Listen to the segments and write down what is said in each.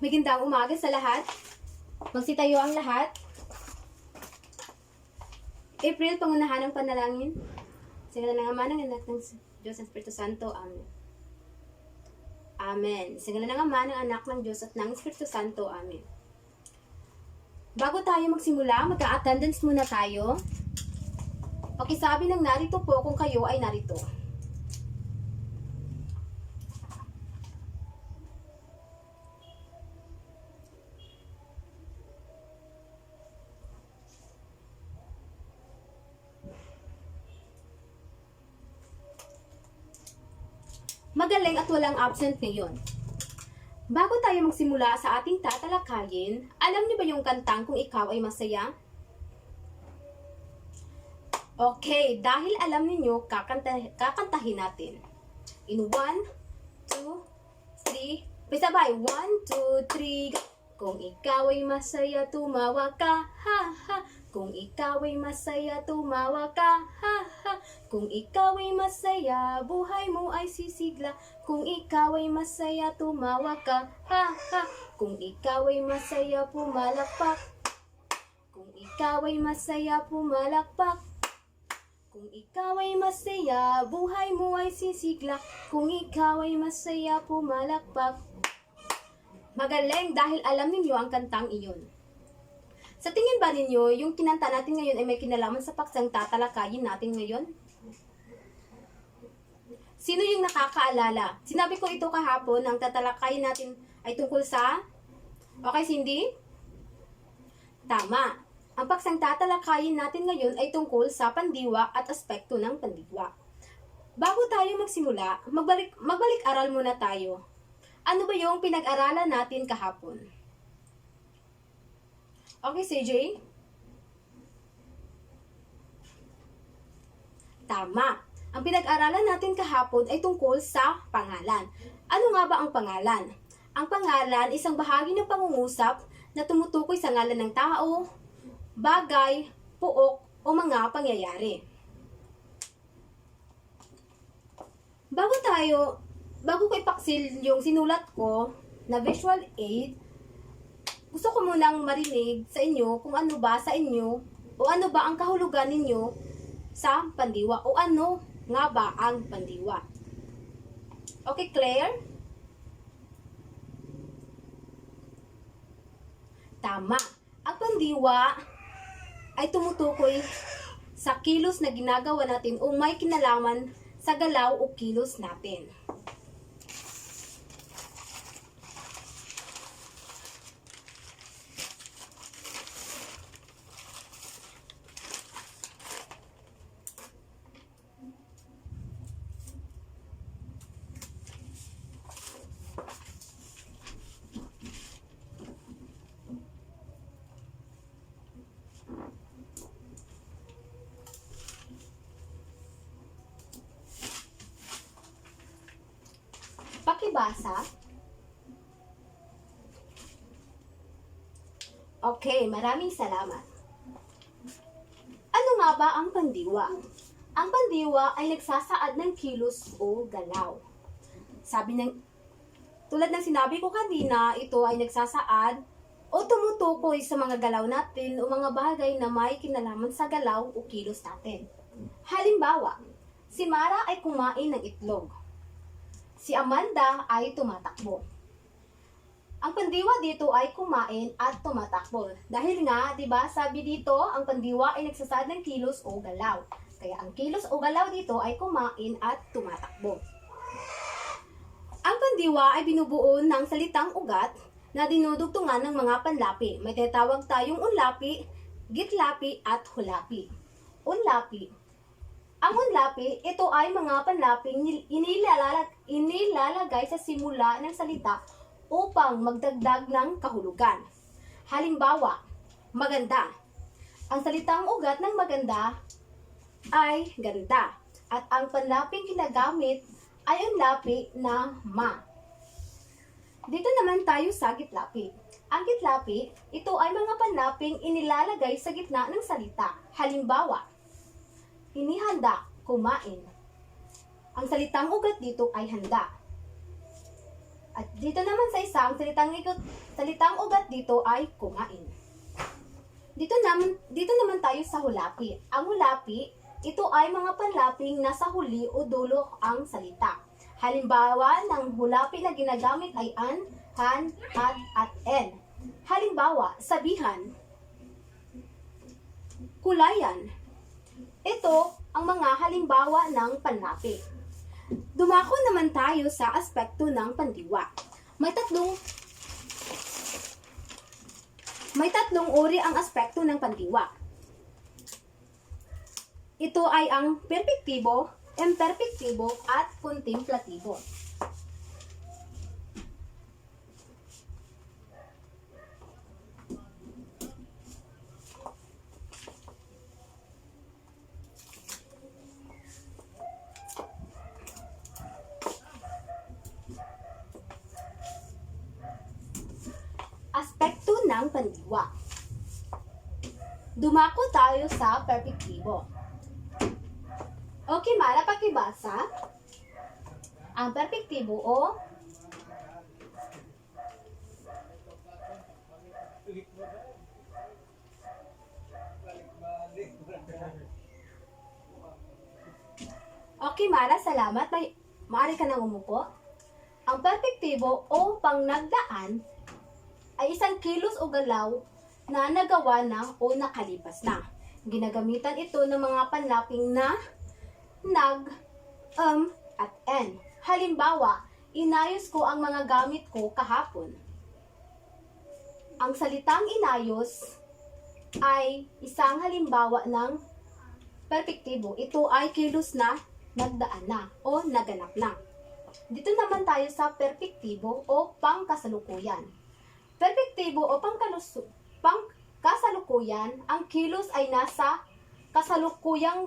Magandang umaga sa lahat. Magsitayo ang lahat. April, pangunahan ng panalangin. Sa ngalan ng Ama, ng Anak, ng Diyos at Espiritu Santo. Amen. Amen. Sa ngalan ng Ama, ng Anak, ng Diyos at ng Espiritu Santo. Amen. Bago tayo magsimula, magka-attendance muna tayo. Pakisabi ng narito po kung kayo ay narito. Magaling at walang absent ngayon. Bago tayo magsimula sa ating tatalakayin, alam niyo ba yung kantang Kung Ikaw ay Masaya? Okay, dahil alam niyo, kakantahin natin. In 1, 2, 3, sabay, 1, 2, 3, go! Kung ikaw ay masaya, tumawa ka, ha, ha. Kung ikaw ay masaya, tumawa ka, ha, ha. Kung ikaw ay masaya, buhay mo ay sisigla. Kung ikaw ay masaya, tumawa ka, ha, ha. Kung ikaw ay masaya, pumalakpak. Kung ikaw ay masaya, pumalakpak. Kung ikaw ay masaya, buhay mo ay sisigla. Kung ikaw ay masaya, pumalakpak. Magaling dahil alam ninyo ang kantang iyon. Sa tingin ba ninyo, yung kinanta natin ngayon ay may kinalaman sa paksang tatalakayin natin ngayon? Sino yung nakakaalala? Sinabi ko ito kahapon, ang tatalakayin natin ay tungkol sa... Okay, Cindy? Tama. Ang paksang tatalakayin natin ngayon ay tungkol sa pandiwa at aspekto ng pandiwa. Bago tayo magsimula, magbalik-aral muna tayo. Ano ba yung pinag-aralan natin kahapon? Okay, CJ? Tama. Ang pinag-aralan natin kahapon ay tungkol sa pangalan. Ano nga ba ang pangalan? Ang pangalan ay isang bahagi ng pangungusap na tumutukoy sa ngalan ng tao, bagay, puok, o mga pangyayari. Bago ko ipaksil yung sinulat ko na visual aid, gusto ko munang marinig sa inyo kung ano ba sa inyo o ano ba ang kahulugan ninyo sa pandiwa o ano nga ba ang pandiwa. Okay, Claire? Tama. Ang pandiwa ay tumutukoy sa kilos na ginagawa natin o may kinalaman sa galaw o kilos natin. Pakibasa. Okay, maraming salamat. Ano nga ba ang pandiwa? Ang pandiwa ay nagsasaad ng kilos o galaw. Tulad ng sinabi ko kanina, ito ay nagsasaad o tumutukoy sa mga galaw natin o mga bagay na may kinalaman sa galaw o kilos natin. Halimbawa, si Mara ay kumain ng itlog. Si Amanda ay tumatakbo. Ang pandiwa dito ay kumain at tumatakbo. Dahil nga, 'di ba, sabi dito, ang pandiwa ay nagsasaad ng kilos o galaw. Kaya ang kilos o galaw dito ay kumain at tumatakbo. Ang pandiwa ay binubuo ng salitang ugat na dinudugtungan ng mga panlapi. May tinatawag tayong unlapi, gitlapi at hulapi. Unlapi. Ang unlapi, ito ay mga panlaping inilalagay sa simula ng salita upang magdagdag ng kahulugan. Halimbawa, maganda. Ang salitang ugat ng maganda ay ganda. At ang panlaping ginagamit ay unlapi na ma. Dito naman tayo sa gitlapi. Ang gitlapi, ito ay mga panlaping inilalagay sa gitna ng salita. Halimbawa, inihanda, kumain. Ang salitang ugat dito ay handa. At dito naman sa isang salitang ugat dito ay kumain. Dito naman tayo sa hulapi. Ang hulapi, ito ay mga panlaping nasa huli o dulo ang salita. Halimbawa ng hulapi na ginagamit ay an, han, had, at en. Halimbawa, sabihan, kulayan. Ito ang mga halimbawa ng panlapi. Dumako naman tayo sa aspekto ng pandiwa. May tatlong uri ang aspekto ng pandiwa. Ito ay ang perpektibo, imperpektibo, at kontemplatibo. Aspekto ng pandiwa. Dumako tayo sa perpektibo. Okay, Mara, pakibasa. Ang perpektibo o Okay, Mara, salamat. Maaari ka nang umupo. Ang perpektibo o pangnagdaan ay isang kilos o galaw na nagawa na o nakalipas na. Ginagamitan ito ng mga panlaping na, nag, at en. Halimbawa, inayos ko ang mga gamit ko kahapon. Ang salitang inayos ay isang halimbawa ng perpektibo. Ito ay kilos na, nagdaan na, o naganap na. Dito naman tayo sa perpektibo o pangkasalukuyan. Perpektibo o pangkasalukuyan, ang kilos ay nasa kasalukuyang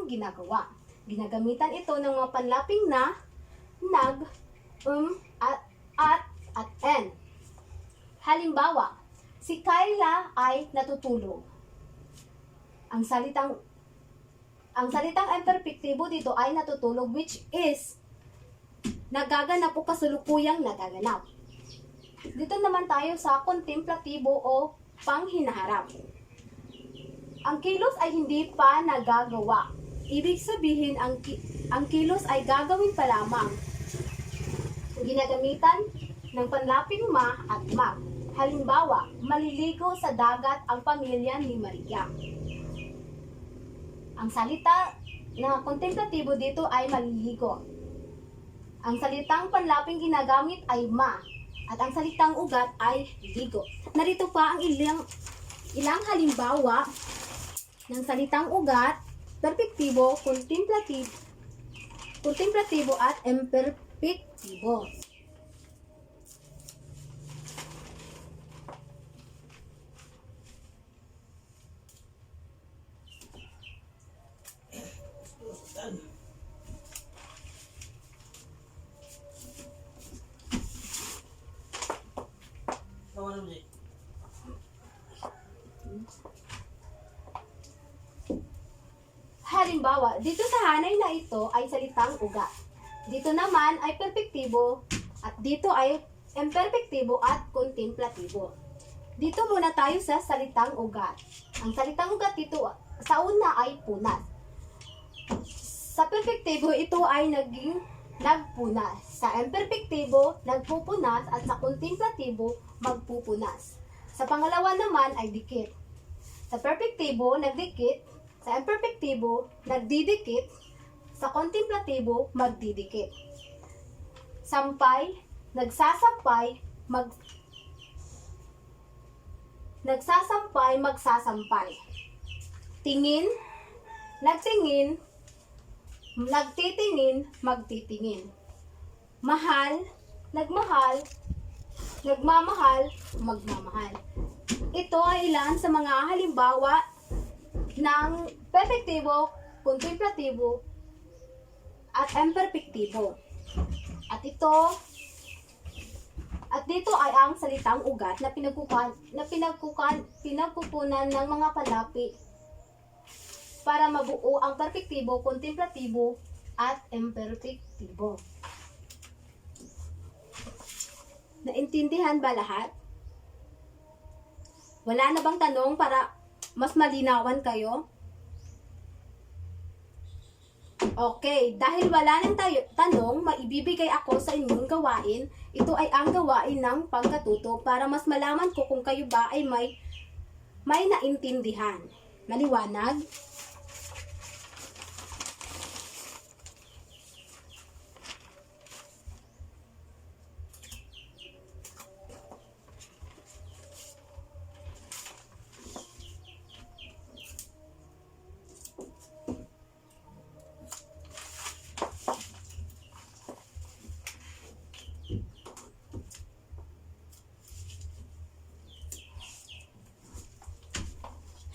ginagawa. Ginagamitan ito ng mga panlaping na, nag, at en. Halimbawa, si Kyla ay natutulog. Ang salitang imperfektibo dito ay natutulog, which is nagaganap o kasalukuyang nagaganap. Dito naman tayo sa kontemplatibo o panghinaharap. Ang kilos ay hindi pa nagagawa. Ibig sabihin, ang kilos ay gagawin pa lamang. Ginagamitan ng panlaping ma at mag. Halimbawa, maliligo sa dagat ang pamilya ni Maria. Ang salita na kontemplatibo dito ay maliligo. Ang salitang panlaping ginagamit ay ma. At ang salitang ugat ay ligo. Narito pa ang ilang halimbawa ng salitang ugat, perpektibo, kontemplatibo at imperpektibo. Halimbawa, dito sa hanay na ito ay salitang ugat. Dito naman ay perpektibo at dito ay imperpektibo at kontemplatibo. Dito muna tayo sa salitang ugat. Ang salitang ugat dito sa una ay punas. Sa perpektibo ito ay nagpunas. Sa imperpektibo, nagpupunas at sa kontemplatibo, magpupunas. Sa pangalawa naman ay dikit. Sa perpektibo, nagdikit. Sa imperpektibo, nagdidikit. Sa kontemplatibo, magdidikit. Sampay, nagsasampay, magsasampay. Tingin, nagtingin, nagtitingin, magtitingin. Mahal, nagmahal, nagmamahal, magmamahal. Ito ay ilan sa mga halimbawa ng perpektibo, kontemplatibo, at imperpektibo. At dito ay ang salitang ugat na pinagkukunan ng mga palapi para mabuo ang perpektibo, kontemplatibo, at imperpektibo. Naintindihan ba lahat? Wala na bang tanong para mas malinawan kayo? Okay, dahil wala nang tanong, maibibigay ako sa inyong gawain. Ito ay ang gawain ng pagkatuto para mas malaman ko kung kayo ba ay may naintindihan. Maliwanag?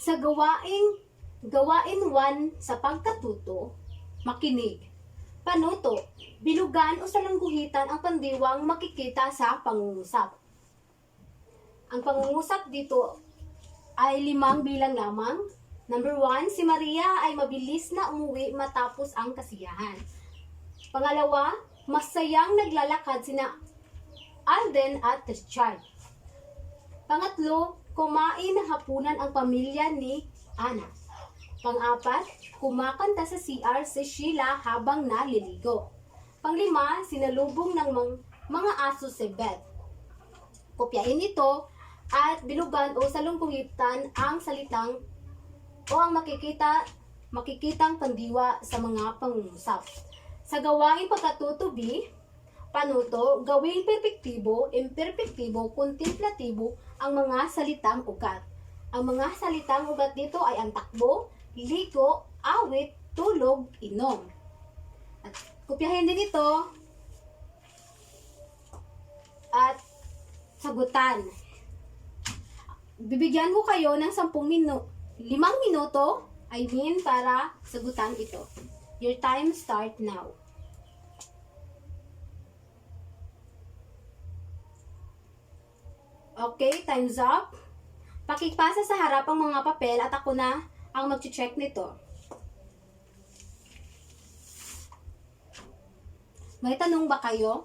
Sa gawain 1 sa pagkatuto, makinig. Panuto, bilugan o salangguhitan ang pandiwang makikita sa pangungusap. Ang pangungusap dito ay 5 bilang lamang. Number 1, si Maria ay mabilis na umuwi matapos ang kasiyahan. Pangalawa, masayang naglalakad sina Alden at Richard. Pangatlo, kumain na hapunan ang pamilya ni Ana. Pang-apat, kumakanta sa CR si Sheila habang naliligo. Pang-5, sinalubong ng mga aso si Beth. Kopyahin ito at bilugan o salungkuhitan ang salitang o ang makikitang pandiwa sa mga pangungusap. Sa gawaing pagkatutubi, panuto, gawing perpektibo, imperpektibo, kontemplatibo ang mga salitang ugat. Ang mga salitang ugat dito ay ang takbo, ligo, awit, tulog, inom. At kopyahin din ito at sagutan. Bibigyan ko kayo ng 5 minuto, para sagutan ito. Your time start now. Okay, time's up. Pakipasa sa harap ang mga papel at ako na ang mag-check nito. May tanong ba kayo?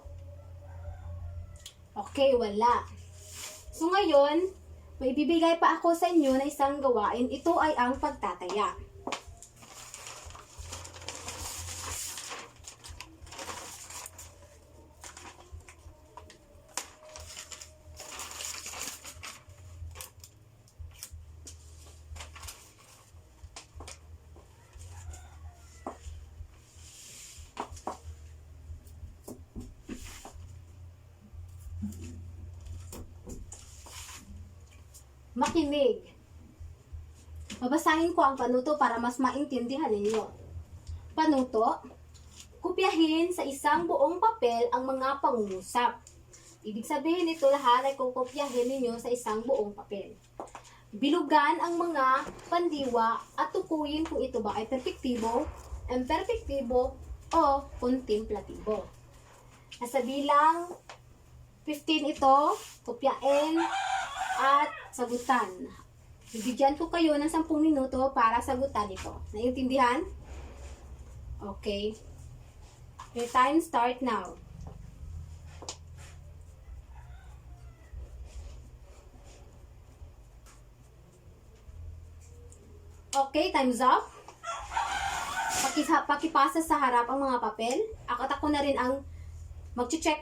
Okay, wala. So ngayon, may bibigay pa ako sa inyo na isang gawain. Ito ay ang pagtataya. Makinig. Babasahin ko ang panuto para mas maintindihan ninyo. Panuto, kopyahin sa isang buong papel ang mga pangungusap. Ibig sabihin ito lahat ay kukopyahin ninyo sa isang buong papel. Bilugan ang mga pandiwa at tukuyin kung ito ba ay perpektibo, imperpektibo, o kontemplatibo. Nasa bilang 15 ito, kopyain at sagutan. Bibigyan ko kayo ng 10 minuto para sagutan ito. Naiintindihan? Okay. Your time start now. Okay, time's up. Pakipasa sa harap ang mga papel. Ako na rin ang mag-check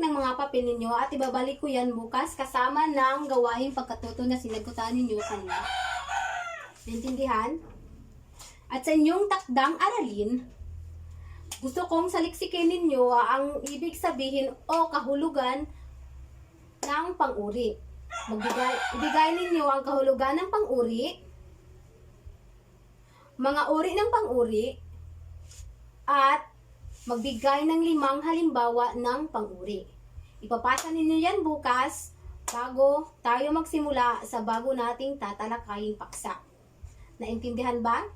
ng mga papel ninyo at ibabalik ko yan bukas kasama ng gawaing pagkatuto na sinagutan ninyo kanina. Naintindihan? At sa inyong takdang aralin, gusto kong saliksikin ninyo ang ibig sabihin o kahulugan ng pang-uri. Ibigay ninyo ang kahulugan ng pang-uri, mga uri ng pang-uri, at magbigay ng 5 halimbawa ng pang-uri. Ipapasa ninyo yan bukas bago tayo magsimula sa bago nating tatalakaying paksa. Naintindihan ba?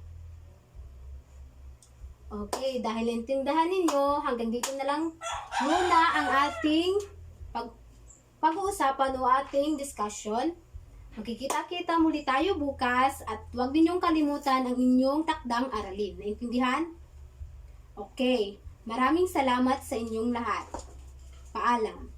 Okay, dahil naintindihan ninyo, hanggang dito na lang muna ang ating pag-uusapan o ating discussion. Magkikita-kita muli tayo bukas at huwag ninyong kalimutan ang inyong takdang aralin. Naintindihan? Okay. Maraming salamat sa inyong lahat. Paalam.